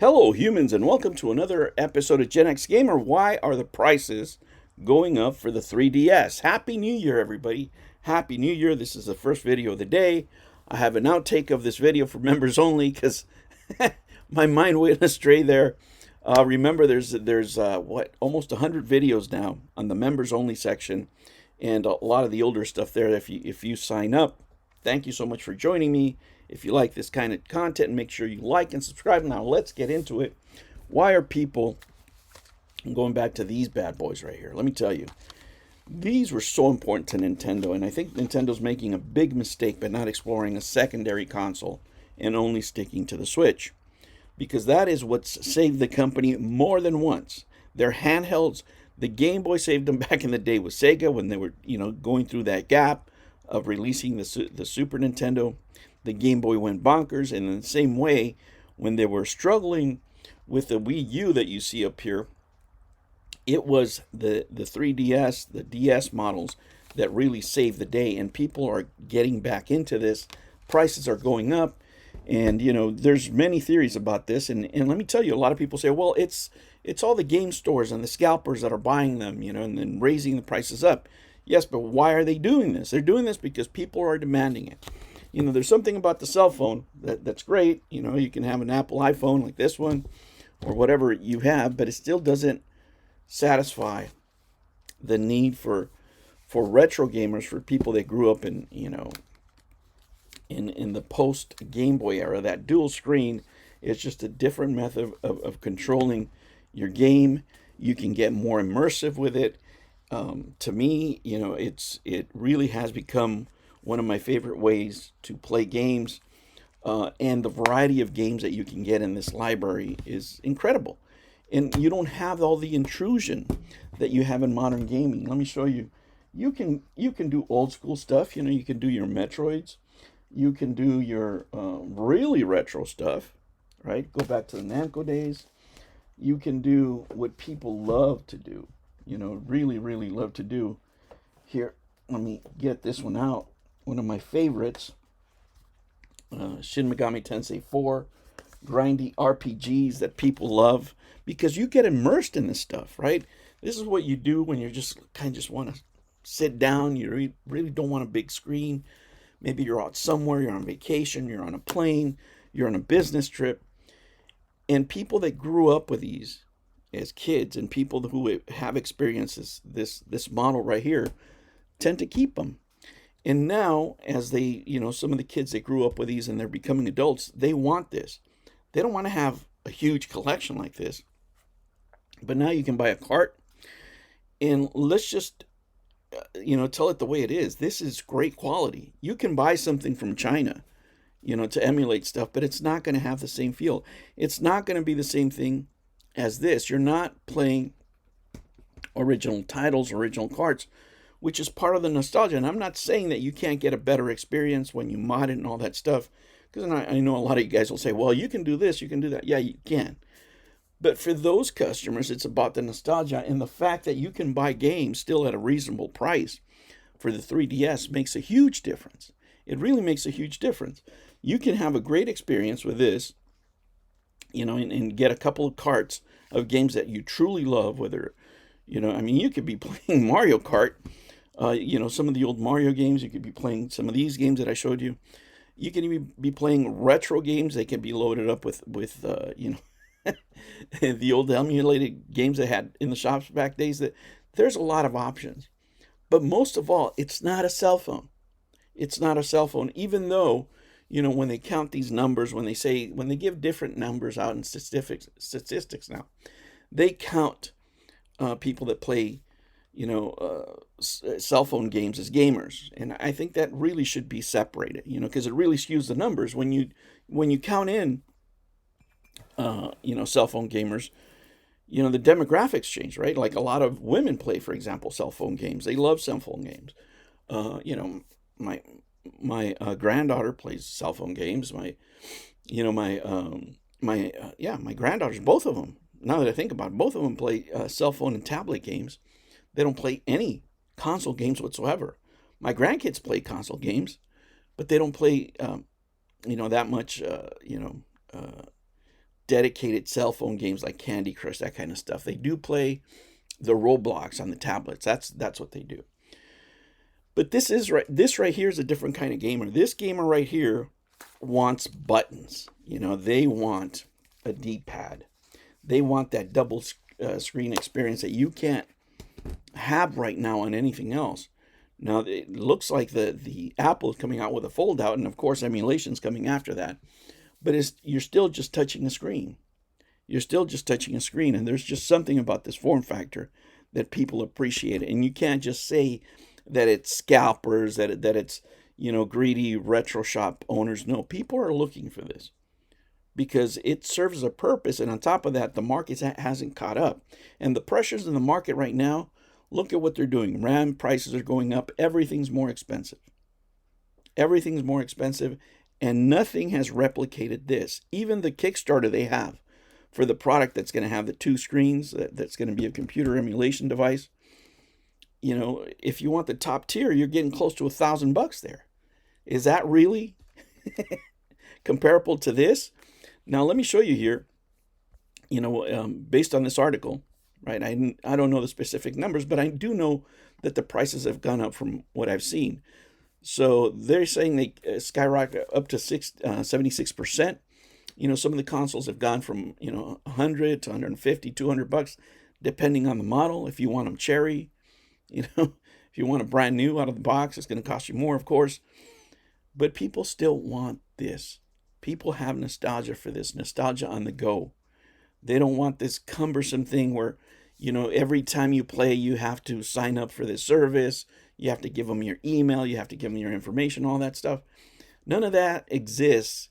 Hello, humans, and welcome to another episode of Gen X Gamer. Why are the prices going up for the 3DS? Happy New Year, everybody. Happy New Year. This is the first video of the day. I have an outtake of this video for members only because my mind went astray there. Remember, there's almost 100 videos now on the members only section, and a lot of the older stuff there. If you sign up, thank you so much for joining me. If you like this kind of content, make sure you like and subscribe. Now let's get into it. Why are people going back to these bad boys right here? Let me tell you, these were so important to Nintendo, and I think Nintendo's making a big mistake by not exploring a secondary console and only sticking to the Switch, because that is what's saved the company more than once. Their handhelds, the Game Boy saved them back in the day with Sega when they were, going through that gap of releasing the Super Nintendo. The Game Boy went bonkers, and in the same way, when they were struggling with the Wii U that you see up here, it was the 3DS, the DS models that really saved the day, and people are getting back into this. Prices are going up, and there's many theories about this, and let me tell you, a lot of people say, well, it's all the game stores and the scalpers that are buying them, and then raising the prices up. Yes, but why are they doing this? They're doing this because people are demanding it. There's something about the cell phone that's great. You can have an Apple iPhone like this one or whatever you have, but it still doesn't satisfy the need for retro gamers, for people that grew up in the post Game Boy era. That dual screen is just a different method of controlling your game. You can get more immersive with it. To me, it really has become one of my favorite ways to play games, and the variety of games that you can get in this library is incredible. And you don't have all the intrusion that you have in modern gaming. Let me show you. You can do old school stuff. You can do your Metroids. You can do your really retro stuff, right? Go back to the Namco days. You can do what people love to do. Really, really love to do. Here, let me get this one out. One of my favorites, Shin Megami Tensei 4, grindy RPGs that people love because you get immersed in this stuff, right? This is what you do when you just want to sit down. You really don't want a big screen. Maybe you're out somewhere, you're on vacation, you're on a plane, you're on a business trip. And people that grew up with these as kids and people who have experienced this model right here tend to keep them. And now, as they, some of the kids that grew up with these and they're becoming adults, they want this. They don't want to have a huge collection like this. But now you can buy a cart, and let's just, tell it the way it is. This is great quality. You can buy something from China, to emulate stuff, but it's not going to have the same feel. It's not going to be the same thing as this. You're not playing original titles, original carts, which is part of the nostalgia. And I'm not saying that you can't get a better experience when you mod it and all that stuff, because I know a lot of you guys will say, well, you can do this, you can do that. Yeah, you can. But for those customers, it's about the nostalgia, and the fact that you can buy games still at a reasonable price for the 3DS makes a huge difference. It really makes a huge difference. You can have a great experience with this, and get a couple of carts of games that you truly love, whether, you could be playing Mario Kart, some of the old Mario games. You could be playing some of these games that I showed you. You can even be playing retro games. They can be loaded up with the old emulated games they had in the shops back days. That there's a lot of options. But most of all, it's not a cell phone. It's not a cell phone, even though, when they count these numbers, when they give different numbers out in statistics now, they count people that play cell phone games as gamers, and I think that really should be separated, because it really skews the numbers when you count in cell phone gamers. The demographics change, right? Like a lot of women play, for example, cell phone games. They love cell phone games. My granddaughter plays cell phone games. My granddaughters, both of them. Now that I think about it, both of them play cell phone and tablet games. They don't play any console games whatsoever. My grandkids play console games, but they don't play, that much, dedicated cell phone games like Candy Crush, that kind of stuff. They do play the Roblox on the tablets. That's what they do. But this right here is a different kind of gamer. This gamer right here wants buttons. They want a D-pad. They want that double screen experience that you can't have right now on anything else. Now, it looks like the Apple is coming out with a fold out, and of course emulation's coming after that. But you're still just touching a screen. You're still just touching a screen, and there's just something about this form factor that people appreciate. And you can't just say that it's scalpers, that it's greedy retro shop owners. No, people are looking for this because it serves a purpose, and on top of that, the market hasn't caught up. And the pressures in the market right now, look at what they're doing. RAM prices are going up. Everything's more expensive. Everything's more expensive, and nothing has replicated this. Even the Kickstarter they have for the product that's going to have the two screens, that's going to be a computer emulation device. If you want the top tier, you're getting close to $1,000 there. Is that really comparable to this? Now, let me show you here, based on this article, right? I don't know the specific numbers, but I do know that the prices have gone up from what I've seen. So they're saying they skyrocket up to 76%. Some of the consoles have gone from, 100 to 150, $200, depending on the model. If you want them cherry, if you want a brand new out of the box, it's going to cost you more, of course. But people still want this. People have nostalgia for this, nostalgia on the go. They don't want this cumbersome thing where, every time you play, you have to sign up for this service. You have to give them your email. You have to give them your information, all that stuff. None of that exists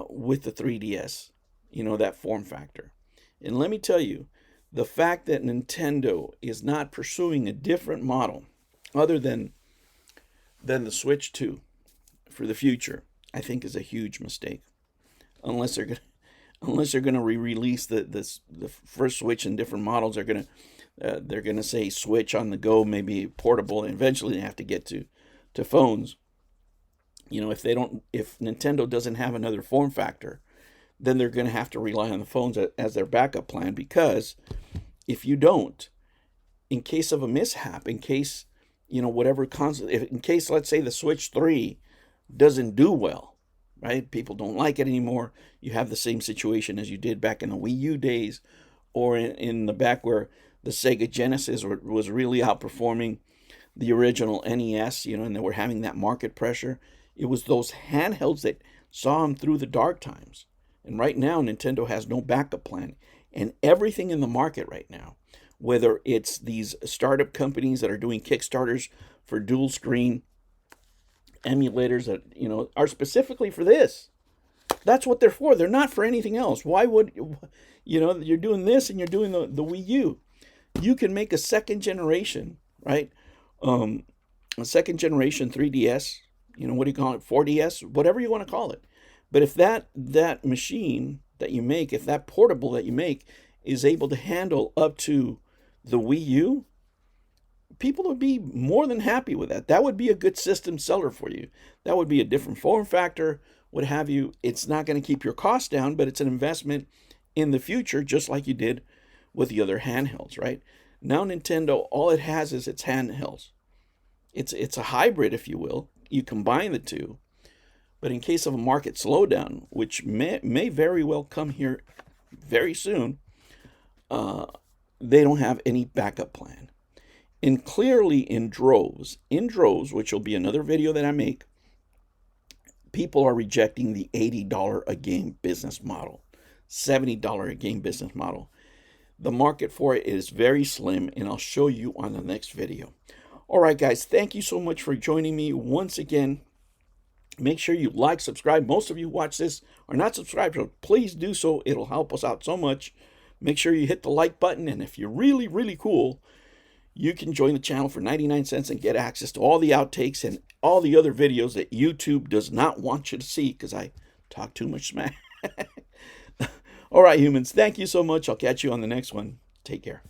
with the 3DS, that form factor. And let me tell you, the fact that Nintendo is not pursuing a different model other than the Switch 2 for the future, I think is a huge mistake. Unless they're going to re-release the first Switch in different models, they're going to say Switch on the go, maybe portable, and eventually they have to get to phones. If Nintendo doesn't have another form factor, then they're going to have to rely on the phones as their backup plan, because if you don't, in case of a mishap, in case, whatever console, in case, let's say the Switch 3 doesn't do well, right? People don't like it anymore. You have the same situation as you did back in the Wii U days, or in the back where the Sega Genesis was really outperforming the original NES, and they were having that market pressure. It was those handhelds that saw them through the dark times. And right now, Nintendo has no backup plan. And everything in the market right now, whether it's these startup companies that are doing Kickstarters for dual screen emulators that, are specifically for this. That's what they're for. They're not for anything else. Why would, you're doing this and you're doing the Wii U. You can make a second generation, right? A second generation 3DS, what do you call it? 4DS, whatever you want to call it. But if that machine that you make, if that portable that you make is able to handle up to the Wii U, people would be more than happy with that. That would be a good system seller for you. That would be a different form factor, what have you. It's not going to keep your costs down, but it's an investment in the future, just like you did with the other handhelds, right? Now Nintendo, all it has is its handhelds. It's a hybrid, if you will. You combine the two. But in case of a market slowdown, which may very well come here very soon, they don't have any backup plan. And clearly in droves, which will be another video that I make, people are rejecting the $80 a game business model, $70 a game business model. The market for it is very slim, and I'll show you on the next video. All right, guys, thank you so much for joining me once again. Make sure you like, subscribe. Most of you watch this are not subscribed, so please do so. It'll help us out so much. Make sure you hit the like button, and if you're really, really cool, you can join the channel for 99 cents and get access to all the outtakes and all the other videos that YouTube does not want you to see because I talk too much smack. All right, humans, thank you so much. I'll catch you on the next one. Take care.